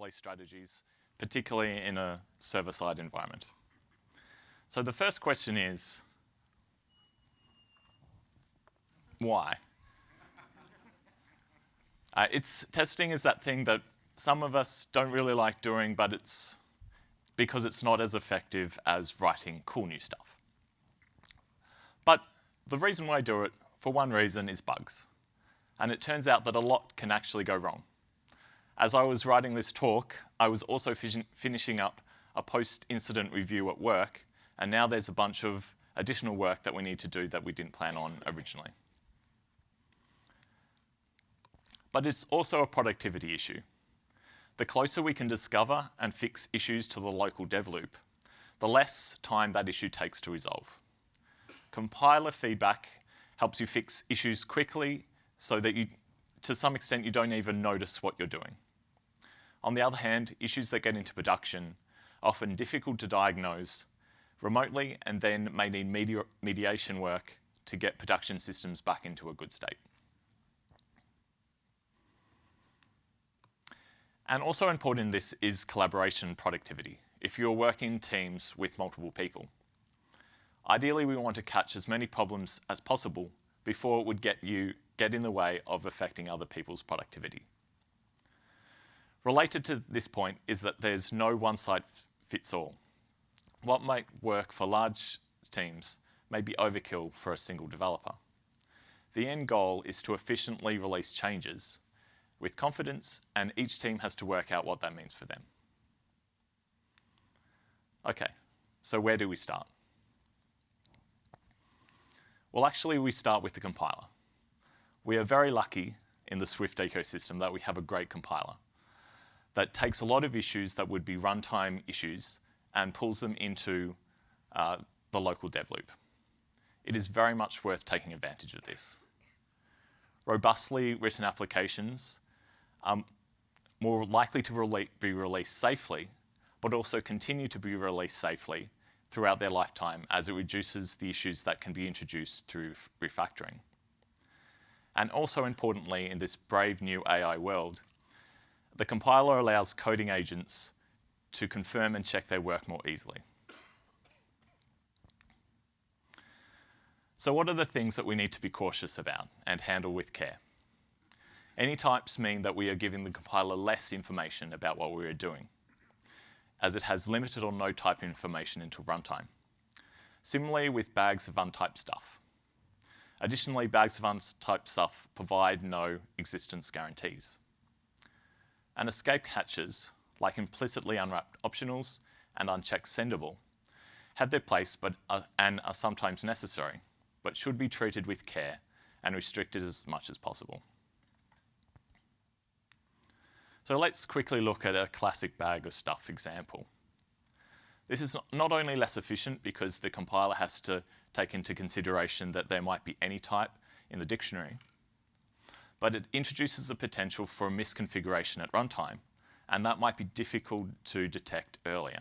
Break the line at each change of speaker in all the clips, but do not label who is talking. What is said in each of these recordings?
release strategies, particularly in a server-side environment. So the first question is, why? Testing is that thing that some of us don't really like doing, but it's because it's not as effective as writing cool new stuff. But the reason why I do it, for one reason, is bugs. And it turns out that a lot can actually go wrong. As I was writing this talk, I was also finishing up a post-incident review at work, and now there's a bunch of additional work that we need to do that we didn't plan on originally. But it's also a productivity issue. The closer we can discover and fix issues to the local dev loop, the less time that issue takes to resolve. Compiler feedback helps you fix issues quickly so that to some extent, you don't even notice what you're doing. On the other hand, issues that get into production are often difficult to diagnose remotely and then may need mediation work to get production systems back into a good state. And also important in this is collaboration and productivity. If you're working in teams with multiple people, ideally we want to catch as many problems as possible before it would get in the way of affecting other people's productivity. Related to this point is that there's no one-size-fits-all. What might work for large teams may be overkill for a single developer. The end goal is to efficiently release changes with confidence, and each team has to work out what that means for them. Okay, so where do we start? Well, actually, we start with the compiler. We are very lucky in the Swift ecosystem that we have a great compiler that takes a lot of issues that would be runtime issues and pulls them into the local dev loop. It is very much worth taking advantage of this. Robustly written applications are more likely to be released safely, but also continue to be released safely throughout their lifetime as it reduces the issues that can be introduced through refactoring. And also importantly, in this brave new AI world, the compiler allows coding agents to confirm and check their work more easily. So what are the things that we need to be cautious about and handle with care? Any types mean that we are giving the compiler less information about what we are doing, as it has limited or no type information until runtime. Similarly with bags of untyped stuff. Additionally, bags of untyped stuff provide no existence guarantees. And escape hatches, like implicitly unwrapped optionals and unchecked sendable, have their place and are sometimes necessary, but should be treated with care and restricted as much as possible. So let's quickly look at a classic bag of stuff example. This is not only less efficient because the compiler has to take into consideration that there might be any type in the dictionary, but it introduces the potential for a misconfiguration at runtime, and that might be difficult to detect earlier.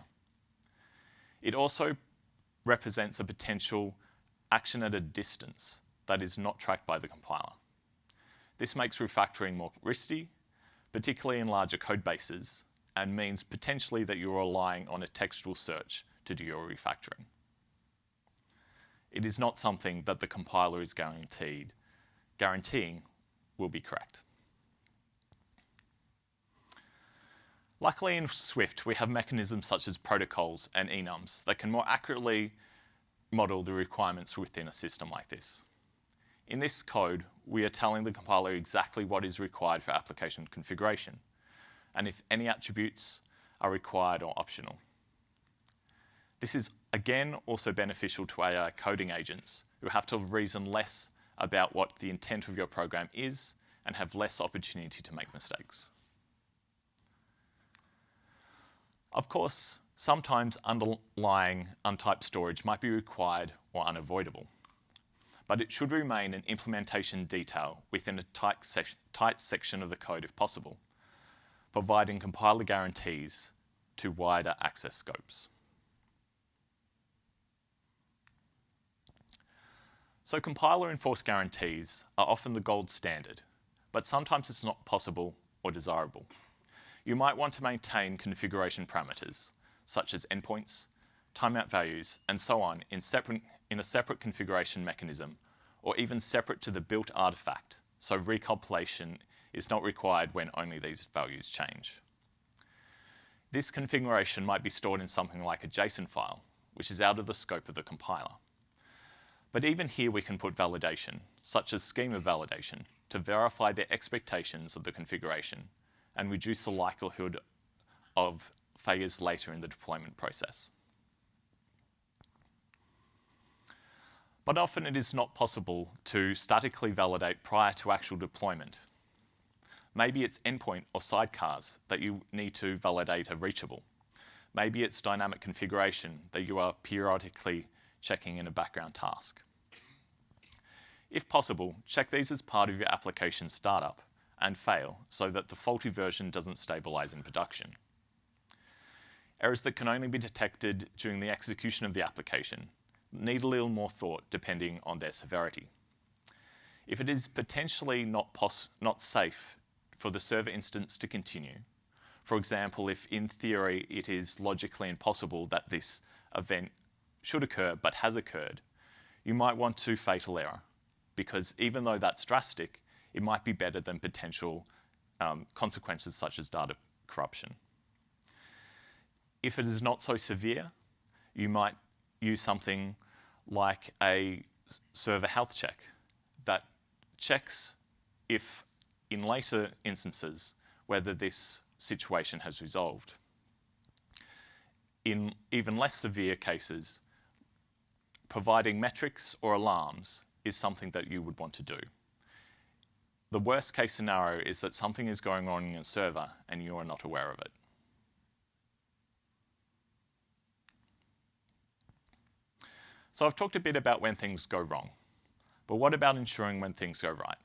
It also represents a potential action at a distance that is not tracked by the compiler. This makes refactoring more risky, particularly in larger code bases, and means potentially that you're relying on a textual search to do your refactoring. It is not something that the compiler is guaranteeing will be correct. Luckily in Swift, we have mechanisms such as protocols and enums that can more accurately model the requirements within a system like this. In this code, we are telling the compiler exactly what is required for application configuration, and if any attributes are required or optional. This is, again, also beneficial to AI coding agents who have to reason less about what the intent of your program is and have less opportunity to make mistakes. Of course, sometimes underlying untyped storage might be required or unavoidable, but it should remain an implementation detail within a tight section of the code if possible, providing compiler guarantees to wider access scopes. So compiler-enforced guarantees are often the gold standard, but sometimes it's not possible or desirable. you might want to maintain configuration parameters, such as endpoints, timeout values, and so on in a separate configuration mechanism, or even separate to the built artifact, so recompilation is not required when only these values change. This configuration might be stored in something like a JSON file, which is out of the scope of the compiler. But even here we can put validation, such as schema validation, to verify the expectations of the configuration and reduce the likelihood of failures later in the deployment process. But often it is not possible to statically validate prior to actual deployment. Maybe it's endpoint or sidecars that you need to validate are reachable. Maybe it's dynamic configuration that you are periodically checking in a background task. If possible, check these as part of your application startup and fail so that the faulty version doesn't stabilize in production. Errors that can only be detected during the execution of the application need a little more thought depending on their severity. If it is potentially not safe for the server instance to continue, for example, if in theory it is logically impossible that this event should occur but has occurred, you might want to fatal error, because even though that's drastic, it might be better than potential consequences such as data corruption. If it is not so severe, you might use something like a server health check that checks if in later instances whether this situation has resolved. In even less severe cases, providing metrics or alarms is something that you would want to do. The worst case scenario is that something is going on in your server and you are not aware of it. So I've talked a bit about when things go wrong, but what about ensuring when things go right?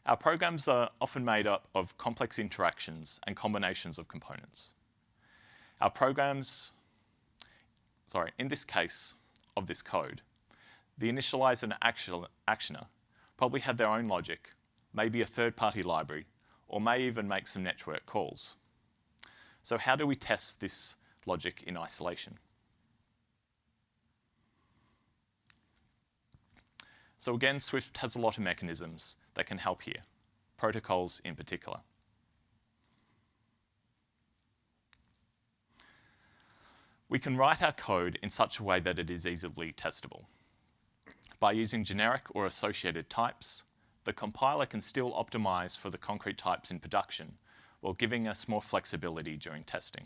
Our programs are often made up of complex interactions and combinations of components. Our programs, in this case of this code, the initializer and actioner probably have their own logic, maybe a third-party library, or may even make some network calls. So how do we test this logic in isolation? So again, Swift has a lot of mechanisms that can help here, protocols in particular. We can write our code in such a way that it is easily testable. By using generic or associated types, the compiler can still optimize for the concrete types in production while giving us more flexibility during testing.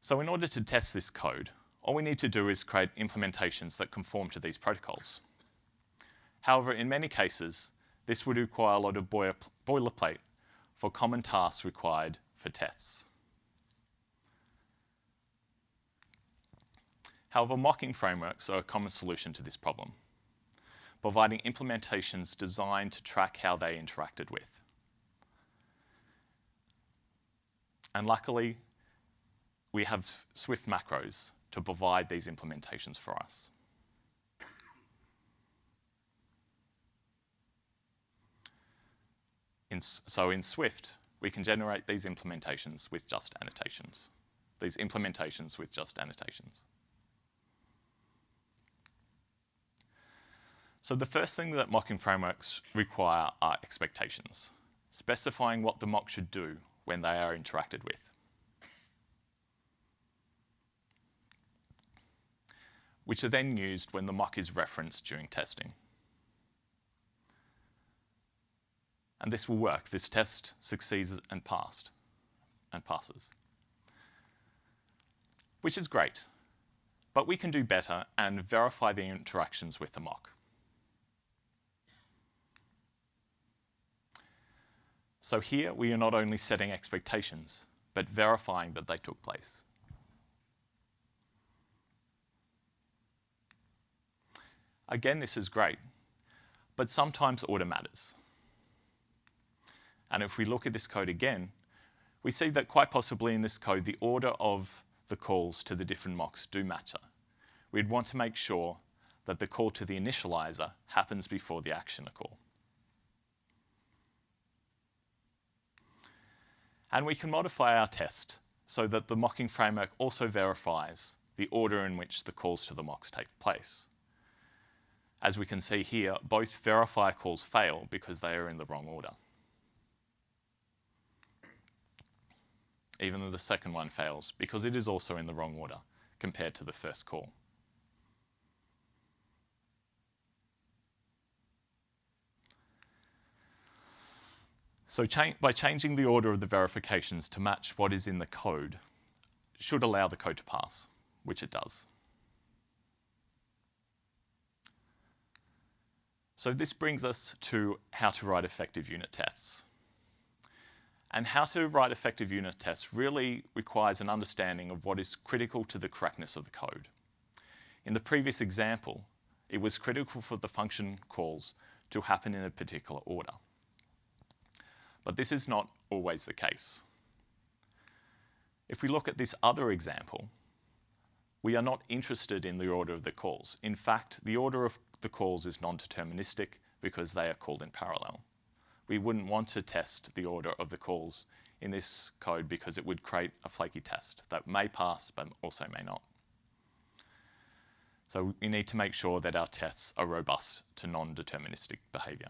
So in order to test this code, all we need to do is create implementations that conform to these protocols. However, in many cases, this would require a lot of boilerplate for common tasks required for tests. However, mocking frameworks are a common solution to this problem, providing implementations designed to track how they interacted with. And luckily, we have Swift macros to provide these implementations for us. So in Swift, we can generate these implementations with just annotations. So the first thing that mocking frameworks require are expectations, specifying what the mock should do when they are interacted with. Which are then used when the mock is referenced during testing. And this will work. This test succeeds and passes. Which is great, but we can do better and verify the interactions with the mock. So here we are not only setting expectations, but verifying that they took place. Again, this is great, but sometimes order matters. And if we look at this code again, we see that quite possibly in this code, the order of the calls to the different mocks do matter. We'd want to make sure that the call to the initializer happens before the actioner call. And we can modify our test so that the mocking framework also verifies the order in which the calls to the mocks take place. As we can see here, both verify calls fail because they are in the wrong order. Even though the second one fails because it is also in the wrong order compared to the first call. So by changing the order of the verifications to match what is in the code should allow the code to pass, which it does. So this brings us to how to write effective unit tests. And how to write effective unit tests really requires an understanding of what is critical to the correctness of the code. In the previous example, it was critical for the function calls to happen in a particular order. But this is not always the case. If we look at this other example, we are not interested in the order of the calls. In fact, the order of the calls is non-deterministic because they are called in parallel. We wouldn't want to test the order of the calls in this code because it would create a flaky test that may pass but also may not. So we need to make sure that our tests are robust to non-deterministic behavior.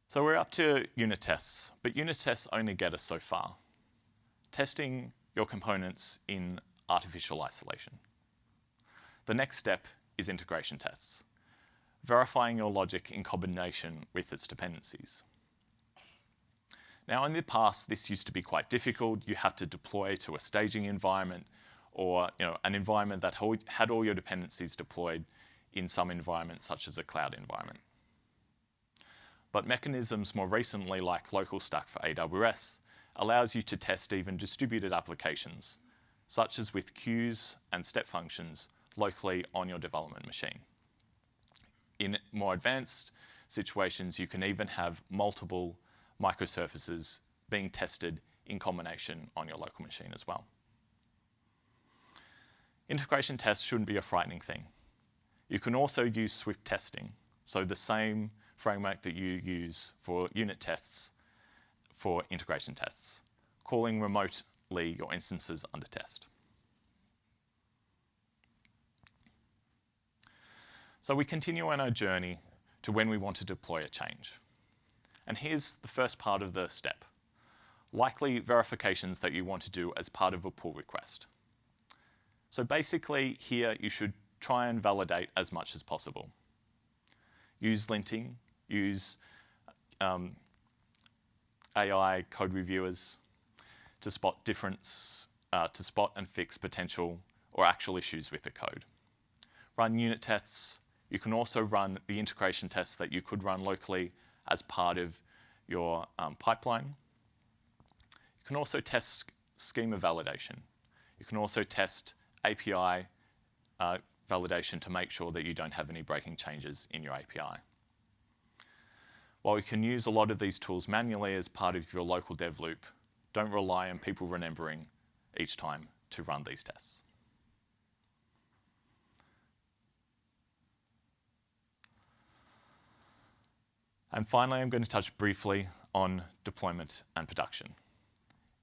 So we're up to unit tests, but unit tests only get us so far. Testing your components in artificial isolation. The next step is integration tests, verifying your logic in combination with its dependencies. Now, in the past, this used to be quite difficult. You had to deploy to a staging environment or an environment that had all your dependencies deployed in some environment, such as a cloud environment. But mechanisms more recently, like local stack for AWS, allows you to test even distributed applications, such as with queues and step functions locally on your development machine. In more advanced situations, you can even have multiple microservices being tested in combination on your local machine as well. Integration tests shouldn't be a frightening thing. You can also use Swift testing, so the same framework that you use for unit tests for integration tests, calling remotely your instances under test. So we continue on our journey to when we want to deploy a change. And here's the first part of the step, likely verifications that you want to do as part of a pull request. So basically here you should try and validate as much as possible. Use linting, use AI code reviewers to spot to spot and fix potential or actual issues with the code. Run unit tests. You can also run the integration tests that you could run locally as part of your pipeline. You can also test schema validation. You can also test API validation to make sure that you don't have any breaking changes in your API. While you can use a lot of these tools manually as part of your local dev loop, don't rely on people remembering each time to run these tests. And finally, I'm going to touch briefly on deployment and production.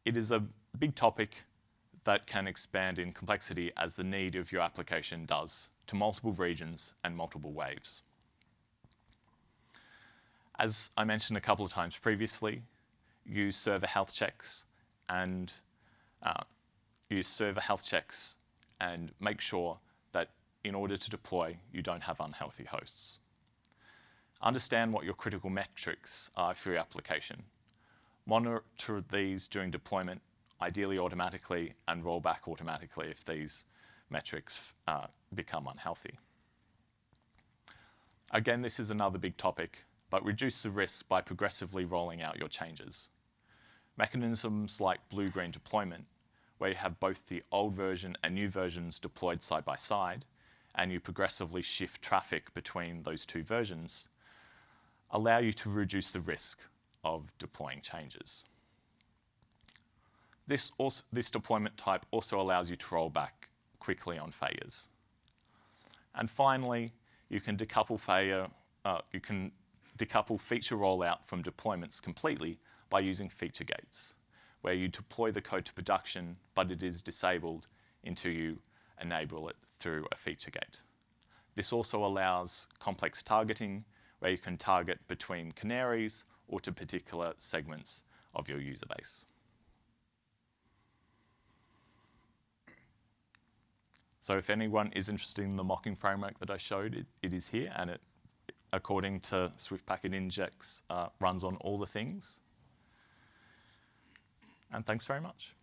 It is a big topic that can expand in complexity as the need of your application does to multiple regions and multiple waves. As I mentioned a couple of times previously, use server health checks and make sure that in order to deploy, you don't have unhealthy hosts. Understand what your critical metrics are for your application. Monitor these during deployment, ideally automatically, and roll back automatically if these metrics become unhealthy. Again, this is another big topic, but reduce the risk by progressively rolling out your changes. Mechanisms like blue-green deployment, where you have both the old version and new versions deployed side by side, and you progressively shift traffic between those two versions, allow you to reduce the risk of deploying changes. This deployment type also allows you to roll back quickly on failures. And finally, you can decouple feature rollout from deployments completely by using feature gates, where you deploy the code to production, but it is disabled until you enable it through a feature gate. This also allows complex targeting, where you can target between canaries or to particular segments of your user base. So if anyone is interested in the mocking framework that I showed, it is here, and it, according to Swift Packet Index, runs on all the things. And thanks very much.